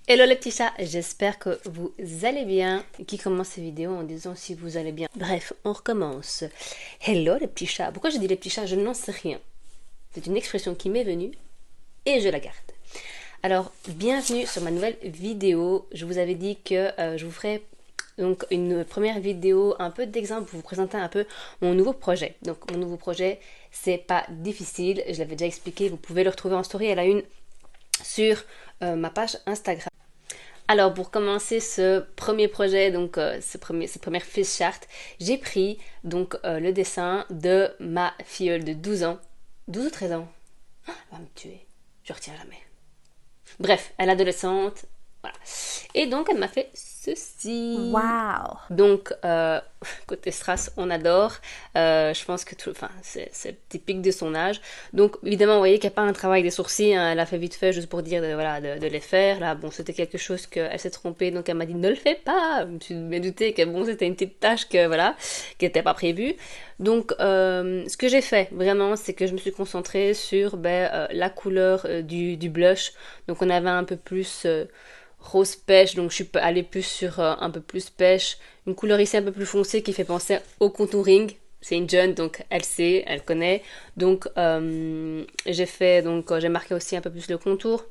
Hello les petits chats, j'espère que vous allez bien. Qui commence ces vidéos en disant si vous allez bien. Bref, on recommence. Hello les petits chats. Pourquoi je dis les petits chats? Je n'en sais rien. C'est une expression qui m'est venue et je la garde. Alors, bienvenue sur ma nouvelle vidéo. Je vous avais dit que je vous ferai donc une première vidéo un peu d'exemple pour vous présenter un peu mon nouveau projet. Donc mon nouveau projet, c'est pas difficile, je l'avais déjà expliqué, vous pouvez le retrouver en story à la une sur ma page Instagram. Alors pour commencer ce premier projet, donc cette première fiche chart, j'ai pris donc le dessin de ma filleule de 12 ans. 12 ou 13 ans? Elle va me tuer, je retiens jamais. Bref, elle est adolescente, voilà. Et donc elle m'a fait ceci. Wow. Donc côté strass, on adore. Je pense que c'est typique de son âge. Donc évidemment, vous voyez qu'il n'y a pas un travail des sourcils. Hein, elle a fait vite fait juste pour dire de les faire. Là, bon, c'était quelque chose qu'elle s'est trompée, donc elle m'a dit ne le fais pas. Je me suis bien douté que bon, c'était une petite tâche que voilà, qui n'était pas prévue. Donc ce que j'ai fait vraiment, c'est que je me suis concentrée sur la couleur du blush. Donc on avait un peu plus rose pêche, donc je suis allée plus sur un peu plus pêche. Une couleur ici un peu plus foncée qui fait penser au contouring. C'est une jeune, donc elle sait, elle connaît. Donc j'ai marqué aussi un peu plus le contour.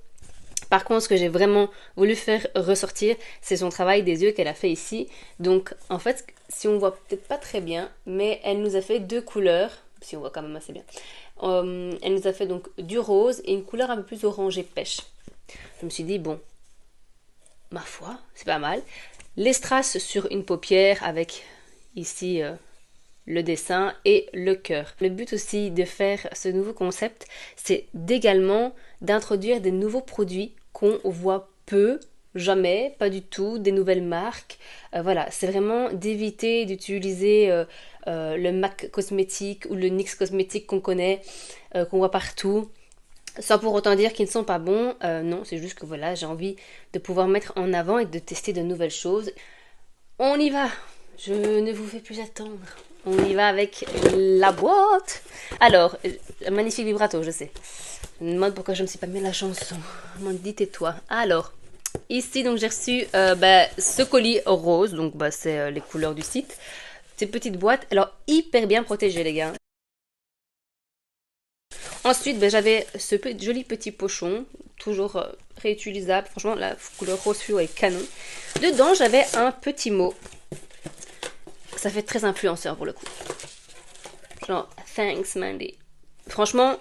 Par contre, ce que j'ai vraiment voulu faire ressortir, c'est son travail des yeux qu'elle a fait ici. Donc en fait, si on voit peut-être pas très bien, mais elle nous a fait deux couleurs, si on voit quand même assez bien. Elle nous a fait donc du rose et une couleur un peu plus orangée pêche. Je me suis dit, bon, ma foi, c'est pas mal. Les strass sur une paupière avec ici le dessin et le cœur. Le but aussi de faire ce nouveau concept, c'est d'également d'introduire des nouveaux produits qu'on voit peu, jamais, pas du tout, des nouvelles marques. Voilà, c'est vraiment d'éviter d'utiliser le MAC cosmétique ou le NYX cosmétique qu'on connaît, qu'on voit partout. Sans pour autant dire qu'ils ne sont pas bons, non, c'est juste que voilà, j'ai envie de pouvoir mettre en avant et de tester de nouvelles choses. On y va, je ne vous fais plus attendre. On y va avec la boîte. Alors, magnifique vibrato, je sais. Je me demande pourquoi je ne me suis pas mis la chanson. Je m'en dis tais-toi. Alors, ici donc j'ai reçu ce colis rose, donc c'est les couleurs du site. Ces petites boîtes, alors hyper bien protégées les gars. Ensuite, j'avais ce joli petit pochon, toujours réutilisable. Franchement, la couleur rose fluo est canon. Dedans, j'avais un petit mot. Ça fait très influenceur pour le coup. Genre, thanks Mandy. Franchement,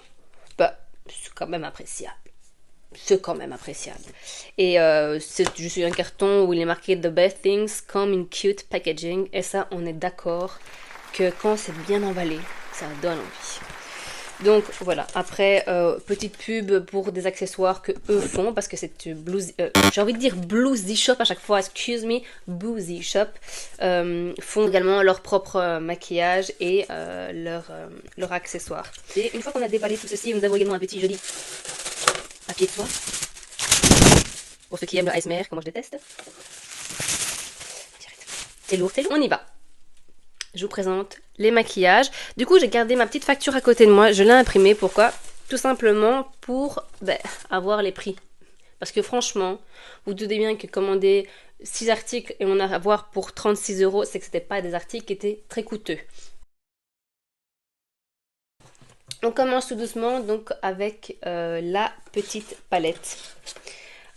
c'est quand même appréciable. C'est quand même appréciable. Et c'est juste un carton où il est marqué The best things come in cute packaging. Et ça, on est d'accord que quand c'est bien emballé, ça donne envie. Donc voilà, après, petite pub pour des accessoires que eux font, parce que c'est j'ai envie de dire Bluesy Shop à chaque fois, excuse me, Boozy Shop, font également leur propre maquillage et leur accessoires. Et une fois qu'on a déballé tout ceci, nous avons également un petit joli papier de soie, pour ceux qui aiment le ASMR, que moi je déteste. C'est lourd, c'est lourd, on y va. Je vous présente les maquillages. Du coup, j'ai gardé ma petite facture à côté de moi. Je l'ai imprimée. Pourquoi? Tout simplement pour avoir les prix. Parce que franchement, vous doutez bien que commander 6 articles et on a à voir pour 36 euros, c'est que ce n'était pas des articles qui étaient très coûteux. On commence tout doucement donc avec la petite palette.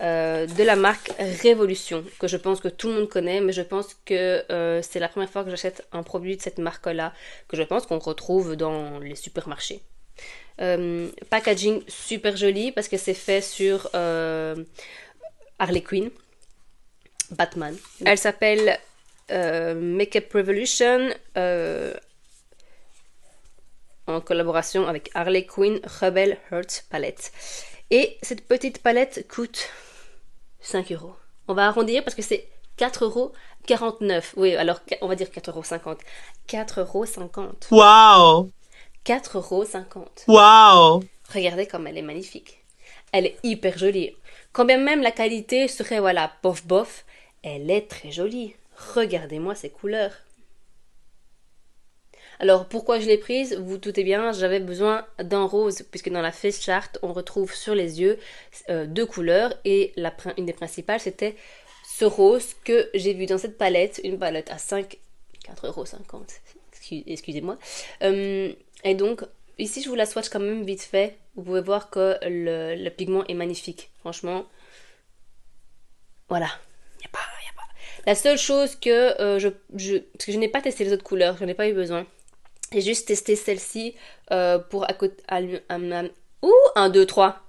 De la marque Révolution, que je pense que tout le monde connaît, mais je pense que c'est la première fois que j'achète un produit de cette marque-là, que je pense qu'on retrouve dans les supermarchés. Packaging super joli parce que c'est fait sur Harley Quinn, Batman. Elle s'appelle Makeup Revolution en collaboration avec Harley Quinn Rebel Heart Palette. Et cette petite palette coûte 5 euros. On va arrondir parce que c'est 4,49 euros. Oui, alors on va dire 4,50 euros. 4,50 euros. Wow. 4,50 euros. Wow. Regardez comme elle est magnifique. Elle est hyper jolie. Quand bien même la qualité serait, voilà, bof bof, elle est très jolie. Regardez-moi ces couleurs. Alors pourquoi je l'ai prise? Vous doutez bien, j'avais besoin d'un rose, puisque dans la face chart, on retrouve sur les yeux deux couleurs, et une des principales, c'était ce rose que j'ai vu dans cette palette, une palette à 4,50 €, excusez-moi. Et donc, ici, je vous la swatch quand même vite fait. Vous pouvez voir que le pigment est magnifique. Franchement, voilà. Y a pas, y a pas. La seule chose que parce que je n'ai pas testé les autres couleurs, je n'en ai pas eu besoin. J'ai juste testé celle-ci pour à côté. Ouh, 1, 2, 3.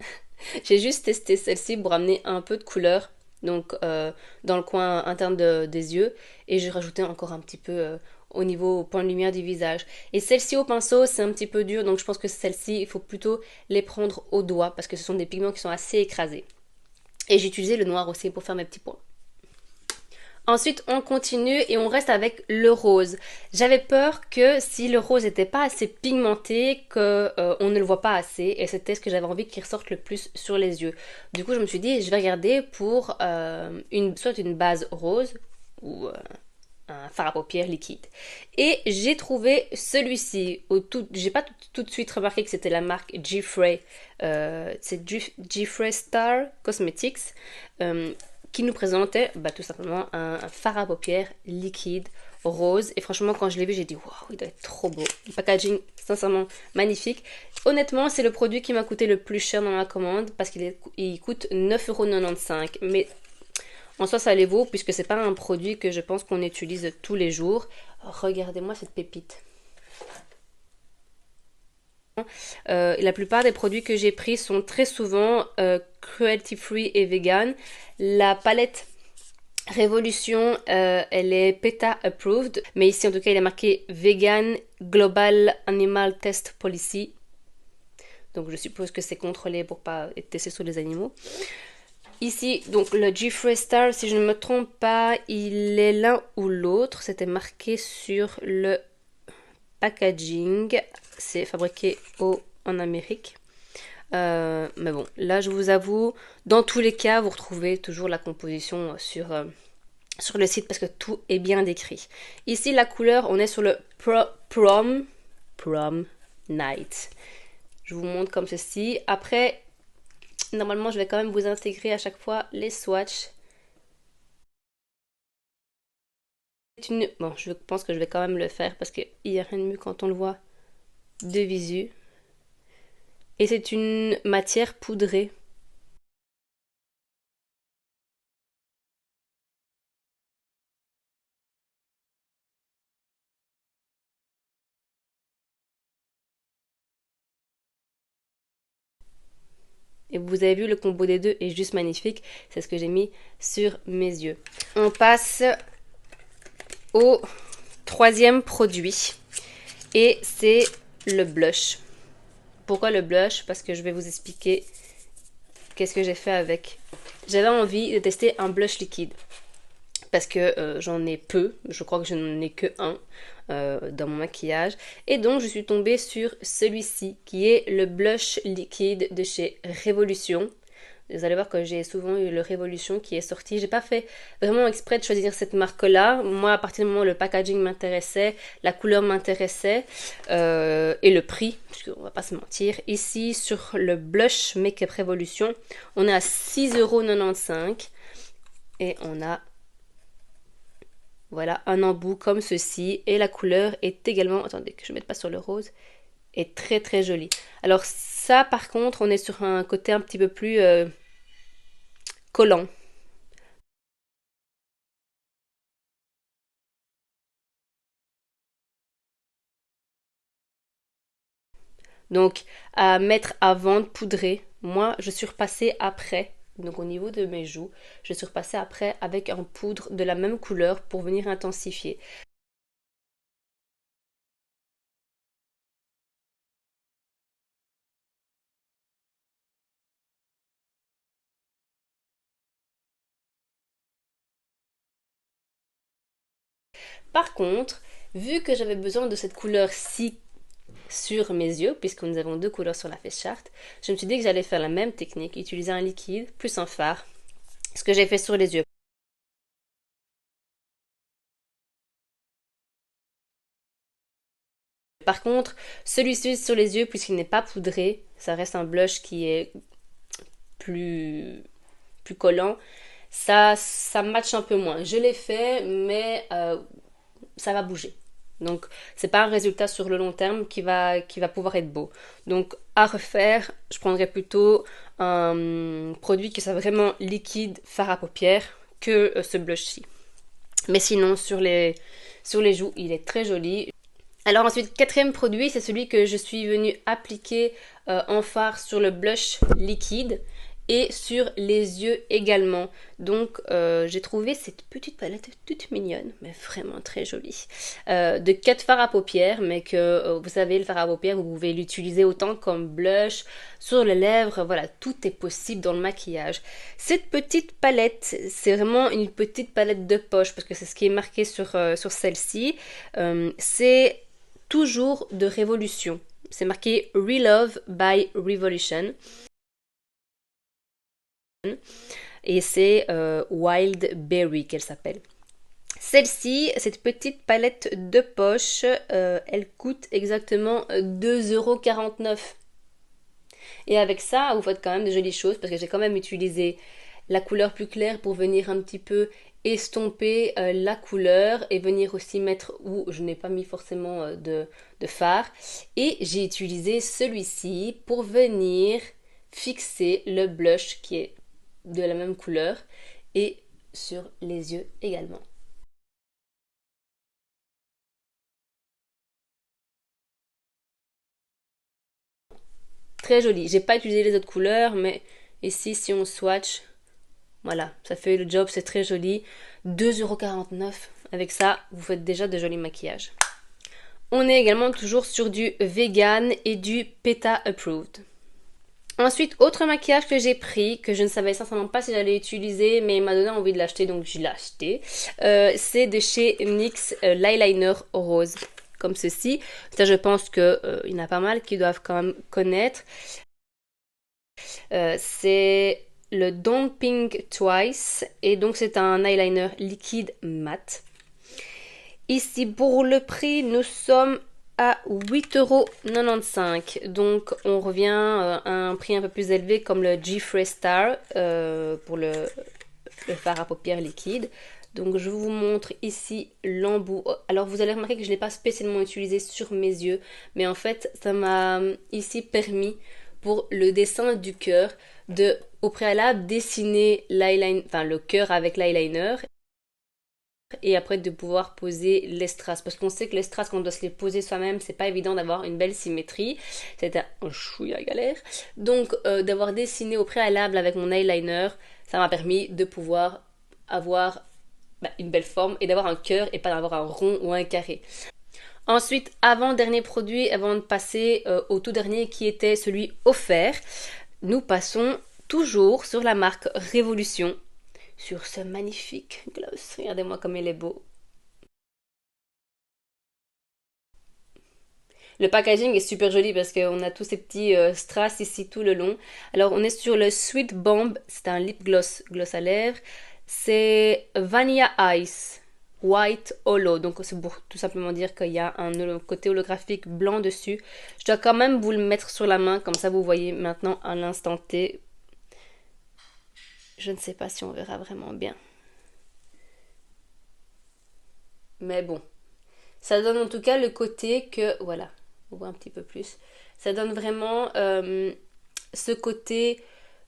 J'ai juste testé celle-ci pour amener un peu de couleur, donc dans le coin interne des yeux, et j'ai rajouté encore un petit peu au niveau au point de lumière du visage. Et celle-ci au pinceau, c'est un petit peu dur, donc je pense que celle-ci, il faut plutôt les prendre au doigt, parce que ce sont des pigments qui sont assez écrasés. Et j'ai utilisé le noir aussi pour faire mes petits points. Ensuite, on continue et on reste avec le rose. J'avais peur que si le rose n'était pas assez pigmenté, que on ne le voit pas assez, et c'était ce que j'avais envie qu'il ressorte le plus sur les yeux. Du coup, je me suis dit, je vais regarder pour soit une base rose ou un fard à paupières liquide. Et j'ai trouvé celui-ci. J'ai pas tout de suite remarqué que c'était la marque Giffrey. C'est Giffrey Star Cosmetics. Qui nous présentait tout simplement un fard à paupières liquide rose. Et franchement, quand je l'ai vu, j'ai dit waouh, il doit être trop beau. Le packaging, sincèrement, magnifique. Honnêtement, c'est le produit qui m'a coûté le plus cher dans ma commande parce qu'il coûte 9,95 €. Mais en soi, ça les vaut puisque c'est pas un produit que je pense qu'on utilise tous les jours. Regardez-moi cette pépite. La plupart des produits que j'ai pris sont très souvent cruelty free et vegan. La palette Révolution, elle est PETA approved, mais ici en tout cas il est marqué Vegan Global Animal Test Policy. Donc je suppose que c'est contrôlé pour pas être testé sur les animaux. Ici, donc le Giffrey Star, si je ne me trompe pas, il est l'un ou l'autre. C'était marqué sur le packaging. C'est fabriqué en Amérique. Mais bon, là je vous avoue, dans tous les cas, vous retrouvez toujours la composition sur le site parce que tout est bien décrit. Ici, la couleur, on est sur le Prom Night. Je vous montre comme ceci. Après, normalement, je vais quand même vous intégrer à chaque fois les swatchs. Bon, je pense que je vais quand même le faire parce qu'il n'y a rien de mieux quand on le voit de visu. Et c'est une matière poudrée. Et vous avez vu, le combo des deux est juste magnifique. C'est ce que j'ai mis sur mes yeux. On passe au troisième produit. Et c'est le blush. Pourquoi le blush? Parce que je vais vous expliquer qu'est-ce que j'ai fait avec. J'avais envie de tester un blush liquide. Parce que j'en ai peu. Je crois que je n'en ai que un dans mon maquillage. Et donc je suis tombée sur celui-ci qui est le blush liquide de chez Révolution. Vous allez voir que j'ai souvent eu le Révolution qui est sorti. J'ai pas fait vraiment exprès de choisir cette marque-là. Moi, à partir du moment où le packaging m'intéressait, la couleur m'intéressait et le prix, puisqu'on va pas se mentir. Ici, sur le blush Make-up Révolution, on est à 6,95 € et on a voilà un embout comme ceci et la couleur est également, attendez que je ne mette pas sur le rose, est très très jolie. Alors ça par contre on est sur un côté un petit peu plus collant. Donc à mettre avant de poudrer, moi je suis repassée après, donc au niveau de mes joues, je suis repassée après avec un poudre de la même couleur pour venir intensifier. Par contre, vu que j'avais besoin de cette couleur-ci sur mes yeux, puisque nous avons deux couleurs sur la face chart, je me suis dit que j'allais faire la même technique, utiliser un liquide plus un fard, ce que j'ai fait sur les yeux. Par contre, celui-ci sur les yeux, puisqu'il n'est pas poudré, ça reste un blush qui est plus, plus collant, ça match un peu moins. Je l'ai fait, mais ça va bouger. Donc, c'est pas un résultat sur le long terme qui va pouvoir être beau. Donc, à refaire, je prendrais plutôt un produit qui soit vraiment liquide, fard à paupières, que ce blush-ci. Mais sinon, sur les joues, il est très joli. Alors ensuite, quatrième produit, c'est celui que je suis venue appliquer en fard sur le blush liquide et sur les yeux également. Donc j'ai trouvé cette petite palette toute mignonne, mais vraiment très jolie, de 4 fards à paupières, mais que vous savez, le fard à paupières, vous pouvez l'utiliser autant comme blush, sur les lèvres, voilà, tout est possible dans le maquillage. Cette petite palette, c'est vraiment une petite palette de poche, parce que c'est ce qui est marqué sur celle-ci, c'est toujours de Révolution. C'est marqué Relove by Revolution. Et c'est Wild Berry qu'elle s'appelle. Celle-ci, cette petite palette de poche, elle coûte exactement 2,49 €. Et avec ça, vous faites quand même de jolies choses parce que j'ai quand même utilisé la couleur plus claire pour venir un petit peu estomper la couleur et venir aussi mettre où je n'ai pas mis forcément de fard. Et j'ai utilisé celui-ci pour venir fixer le blush qui est de la même couleur et sur les yeux également. Très joli. J'ai pas utilisé les autres couleurs, mais ici, si on swatch, voilà, ça fait le job, c'est très joli. 2,49 €. Avec ça, vous faites déjà de jolis maquillages. On est également toujours sur du vegan et du PETA approved. Ensuite, autre maquillage que j'ai pris, que je ne savais sincèrement pas si j'allais utiliser, mais il m'a donné envie de l'acheter, donc je l'ai acheté. C'est de chez NYX l'eyeliner rose, comme ceci. Ça, je pense qu'il y en a pas mal qui doivent quand même connaître. C'est le Don't Pink Twice, et donc c'est un eyeliner liquide mat. Ici, pour le prix, nous sommes à 8,95 €. Donc, on revient à un prix un peu plus élevé comme le G Star pour le fard à paupières liquide. Donc, je vous montre ici l'embout. Alors, vous allez remarquer que je ne l'ai pas spécialement utilisé sur mes yeux, mais en fait, ça m'a ici permis pour le dessin du cœur de, au préalable, dessiner le cœur avec l'eyeliner et après de pouvoir poser les strass, parce qu'on sait que les strass, quand on doit se les poser soi-même, c'est pas évident d'avoir une belle symétrie, c'était un chouïa galère. Donc d'avoir dessiné au préalable avec mon eyeliner, ça m'a permis de pouvoir avoir une belle forme et d'avoir un cœur et pas d'avoir un rond ou un carré. Ensuite, avant-dernier produit, avant de passer au tout dernier qui était celui offert, nous passons toujours sur la marque Révolution, sur ce magnifique gloss. Regardez-moi comme il est beau. Le packaging est super joli parce qu'on a tous ces petits strass ici tout le long. Alors on est sur le Sweet Bomb, c'est un lip gloss, gloss à lèvres. C'est Vanilla Ice White Holo, donc c'est pour tout simplement dire qu'il y a un côté holographique blanc dessus. Je dois quand même vous le mettre sur la main, comme ça vous voyez maintenant à l'instant T. Je ne sais pas si on verra vraiment bien. Mais bon, ça donne en tout cas le côté que, voilà, on voit un petit peu plus. Ça donne vraiment ce côté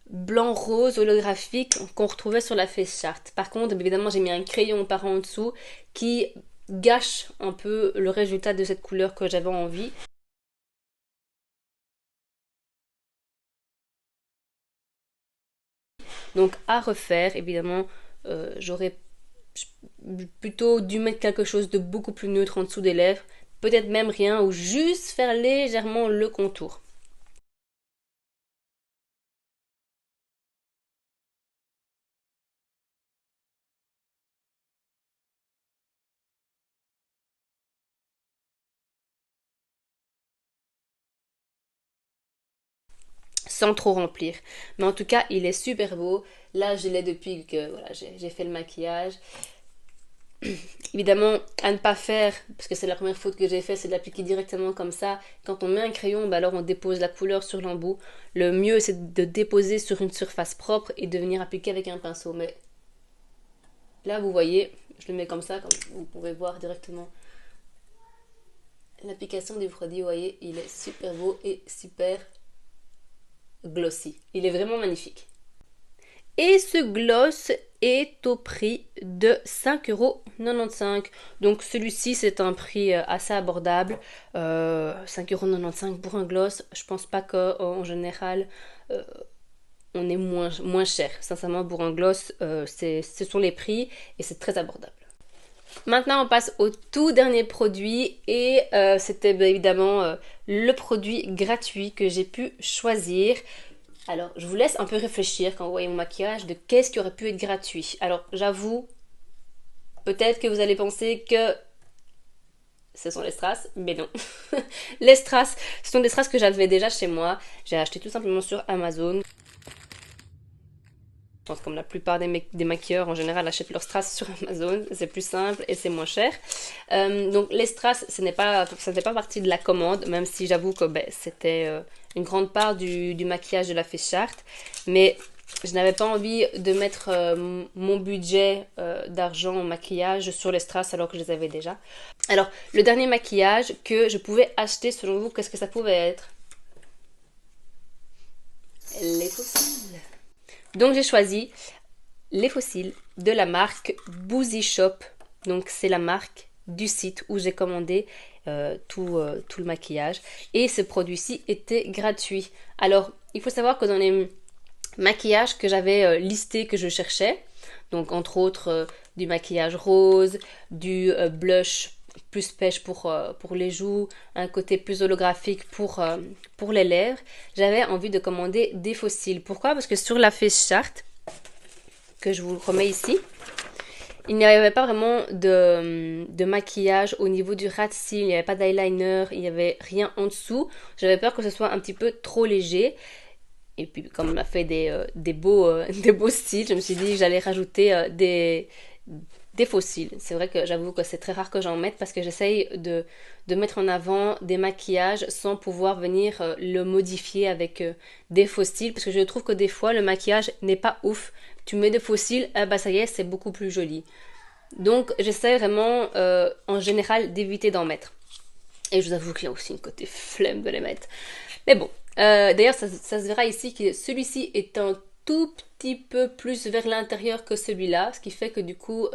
blanc-rose holographique qu'on retrouvait sur la face chart. Par contre, évidemment, j'ai mis un crayon par en dessous qui gâche un peu le résultat de cette couleur que j'avais envie. Donc à refaire, évidemment, j'aurais plutôt dû mettre quelque chose de beaucoup plus neutre en dessous des lèvres. Peut-être même rien, ou juste faire légèrement le contour. Sans trop remplir. Mais en tout cas, il est super beau. Là, je l'ai depuis que voilà, j'ai fait le maquillage. Évidemment, à ne pas faire, parce que c'est la première faute que j'ai faite, c'est de l'appliquer directement comme ça. Quand on met un crayon, bah alors on dépose la couleur sur l'embout. Le mieux, c'est de déposer sur une surface propre et de venir appliquer avec un pinceau. Mais là, vous voyez, je le mets comme ça, comme vous pouvez voir directement. L'application du produit, vous voyez, il est super beau et super glossy. Il est vraiment magnifique. Et ce gloss est au prix de 5,95 €. Donc celui-ci, c'est un prix assez abordable. 5,95 € pour un gloss. Je pense pas qu'en général, on est moins cher. Sincèrement, pour un gloss, ce sont les prix et c'est très abordable. Maintenant, on passe au tout dernier produit et c'était évidemment le produit gratuit que j'ai pu choisir. Alors, je vous laisse un peu réfléchir quand vous voyez mon maquillage de qu'est-ce qui aurait pu être gratuit. Alors, j'avoue, peut-être que vous allez penser que ce sont les strass, mais non. Les strass, ce sont des strass que j'avais déjà chez moi. J'ai acheté tout simplement sur Amazon. Je pense comme la plupart des maquilleurs en général achètent leurs strass sur Amazon, c'est plus simple et c'est moins cher. Donc les strass, ça ne fait pas partie de la commande, même si j'avoue que c'était une grande part du maquillage de la Face Chart. Mais je n'avais pas envie de mettre mon budget d'argent en maquillage sur les strass alors que je les avais déjà. Alors le dernier maquillage que je pouvais acheter selon vous, qu'est-ce que ça pouvait être? Les fossiles. Donc j'ai choisi les fossiles de la marque Boozy Shop. Donc c'est la marque du site où j'ai commandé tout le maquillage. Et ce produit-ci était gratuit. Alors il faut savoir que dans les maquillages que j'avais listés que je cherchais, donc entre autres du maquillage rose, du blush plus pêche pour les joues, un côté plus holographique pour les lèvres, j'avais envie de commander des fossiles. Pourquoi? Parce que sur la Face Chart, que je vous remets ici, il n'y avait pas vraiment de maquillage au niveau du rat de cils, il n'y avait pas d'eyeliner, il n'y avait rien en dessous. J'avais peur que ce soit un petit peu trop léger. Et puis comme on a fait des beaux styles, je me suis dit que j'allais rajouter des fossiles. C'est vrai que j'avoue que c'est très rare que j'en mette parce que j'essaye de mettre en avant des maquillages sans pouvoir venir le modifier avec des fossiles parce que je trouve que des fois le maquillage n'est pas ouf. Tu mets des fossiles, ça y est, c'est beaucoup plus joli. Donc j'essaie vraiment en général d'éviter d'en mettre. Et je vous avoue qu'il y a aussi une côté flemme de les mettre. Mais bon, d'ailleurs ça se verra ici que celui-ci est un tout petit peu plus vers l'intérieur que celui-là, ce qui fait que du coup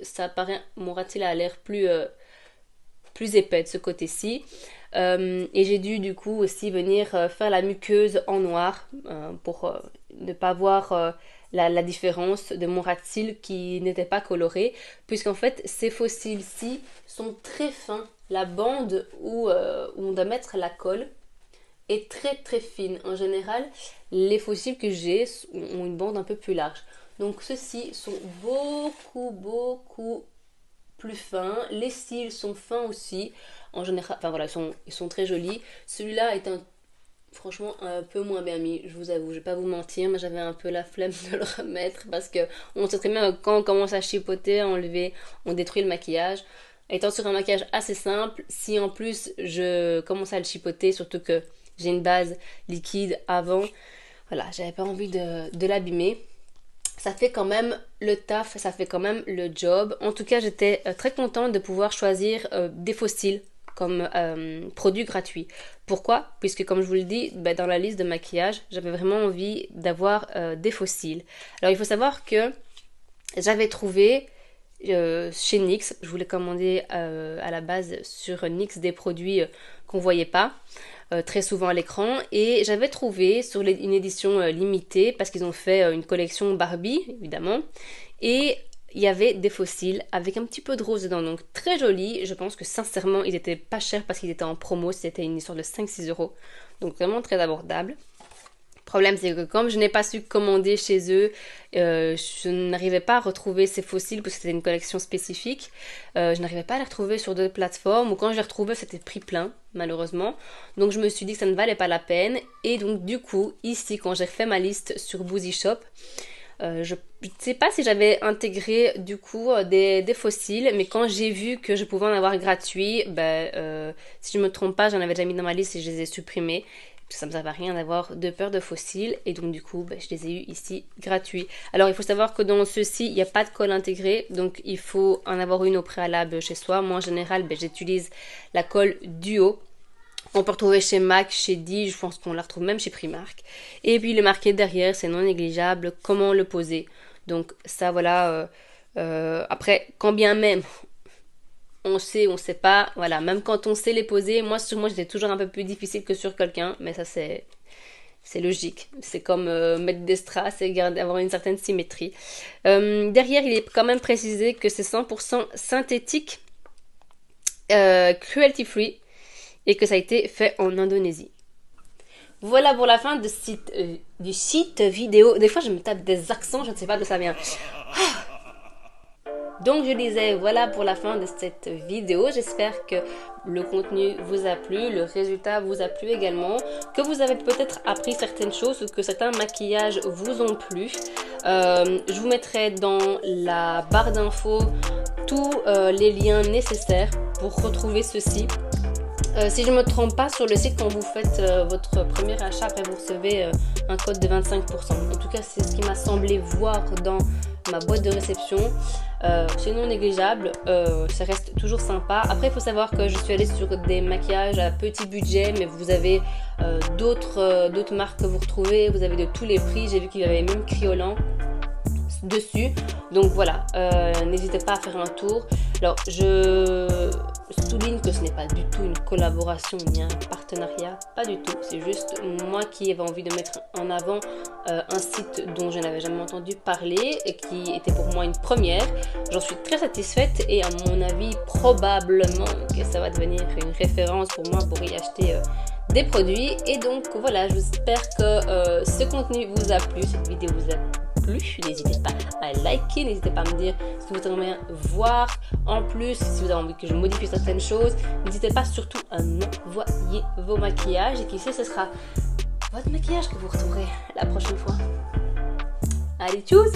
ça apparaît, mon rat-cils a l'air plus épais de ce côté-ci. Et j'ai dû du coup aussi venir faire la muqueuse en noir pour ne pas voir la différence de mon rat-cils qui n'était pas coloré, puisqu'en fait ces fossiles-ci sont très fins. La bande où on doit mettre la colle est très très fine. En général, les fossiles que j'ai ont une bande un peu plus large. Donc ceux-ci sont beaucoup plus fins. Les cils sont fins aussi. En général, enfin voilà, ils sont très jolis. Celui-là est franchement un peu moins bien mis, je vous avoue, je vais pas vous mentir, mais j'avais un peu la flemme de le remettre parce que on sait très bien que quand on commence à chipoter, à enlever, on détruit le maquillage. Étant sur un maquillage assez simple, si en plus je commence à le chipoter, surtout que j'ai une base liquide avant, voilà, j'avais pas envie de l'abîmer. Ça fait quand même le taf, ça fait quand même le job. En tout cas, j'étais très contente de pouvoir choisir des fossiles comme produit gratuit. Pourquoi? Puisque comme je vous le dis, dans la liste de maquillage, j'avais vraiment envie d'avoir des fossiles. Alors il faut savoir que j'avais trouvé chez NYX, je voulais commander à la base sur NYX des produits qu'on voyait pas très souvent à l'écran, et j'avais trouvé sur une édition limitée parce qu'ils ont fait une collection Barbie évidemment, et il y avait des fossiles avec un petit peu de rose dedans, donc très joli. Je pense que sincèrement ils étaient pas chers parce qu'ils étaient en promo, c'était une histoire de 5-6 euros, donc vraiment très abordable. Le problème, c'est que comme je n'ai pas su commander chez eux, je n'arrivais pas à retrouver ces fossiles parce que c'était une collection spécifique. Je n'arrivais pas à les retrouver sur d'autres plateformes, ou quand je les retrouvais, c'était prix plein, malheureusement. Donc je me suis dit que ça ne valait pas la peine. Et donc du coup, ici, quand j'ai fait ma liste sur Boozy Shop, Je ne sais pas si j'avais intégré du coup des fossiles, mais quand j'ai vu que je pouvais en avoir gratuit, si je me trompe pas, j'en avais déjà mis dans ma liste et je les ai supprimés. Ça me servait à rien d'avoir de peur de fossiles et donc du coup je les ai eu ici gratuits. Alors il faut savoir que dans ceux-ci il n'y a pas de colle intégrée, donc il faut en avoir une au préalable chez soi. Moi en général j'utilise la colle Duo. On peut retrouver chez MAC, chez D, je pense qu'on la retrouve même chez Primark. Et puis le marqué derrière, c'est non négligeable, comment le poser. Donc ça voilà, après quand bien même on sait pas, voilà, même quand on sait les poser, moi sur moi c'était toujours un peu plus difficile que sur quelqu'un, mais ça c'est logique. C'est comme mettre des strass et avoir une certaine symétrie. Derrière, il est quand même précisé que c'est 100% synthétique, cruelty free, et que ça a été fait en Indonésie. Voilà pour la fin du site vidéo. Des fois, je me tape des accents, je ne sais pas d'où ça vient. Donc je disais, voilà pour la fin de cette vidéo. J'espère que le contenu vous a plu, le résultat vous a plu également, que vous avez peut-être appris certaines choses ou que certains maquillages vous ont plu. Je vous mettrai dans la barre d'infos tous les liens nécessaires pour retrouver ceci. Si je ne me trompe pas, sur le site, quand vous faites votre premier achat, après vous recevez un code de 25%. En tout cas, c'est ce qui m'a semblé voir dans ma boîte de réception. C'est non négligeable, ça reste toujours sympa. Après, il faut savoir que je suis allée sur des maquillages à petit budget, mais vous avez d'autres marques que vous retrouvez. Vous avez de tous les prix. J'ai vu qu'il y avait même Kryolan dessus, donc voilà, n'hésitez pas à faire un tour. Alors je souligne que ce n'est pas du tout une collaboration ni un partenariat, pas du tout, c'est juste moi qui avais envie de mettre en avant un site dont je n'avais jamais entendu parler et qui était pour moi une première. J'en suis très satisfaite et à mon avis probablement que ça va devenir une référence pour moi pour y acheter des produits. Et donc voilà, j'espère que ce contenu vous a plu, cette vidéo vous a plu. N'hésitez pas à liker, n'hésitez pas à me dire ce que vous aimeriez voir en plus, si vous avez envie que je modifie certaines choses. N'hésitez pas surtout à m'envoyer vos maquillages et qui sait, ce sera votre maquillage que vous retrouverez la prochaine fois. Allez, tchuss!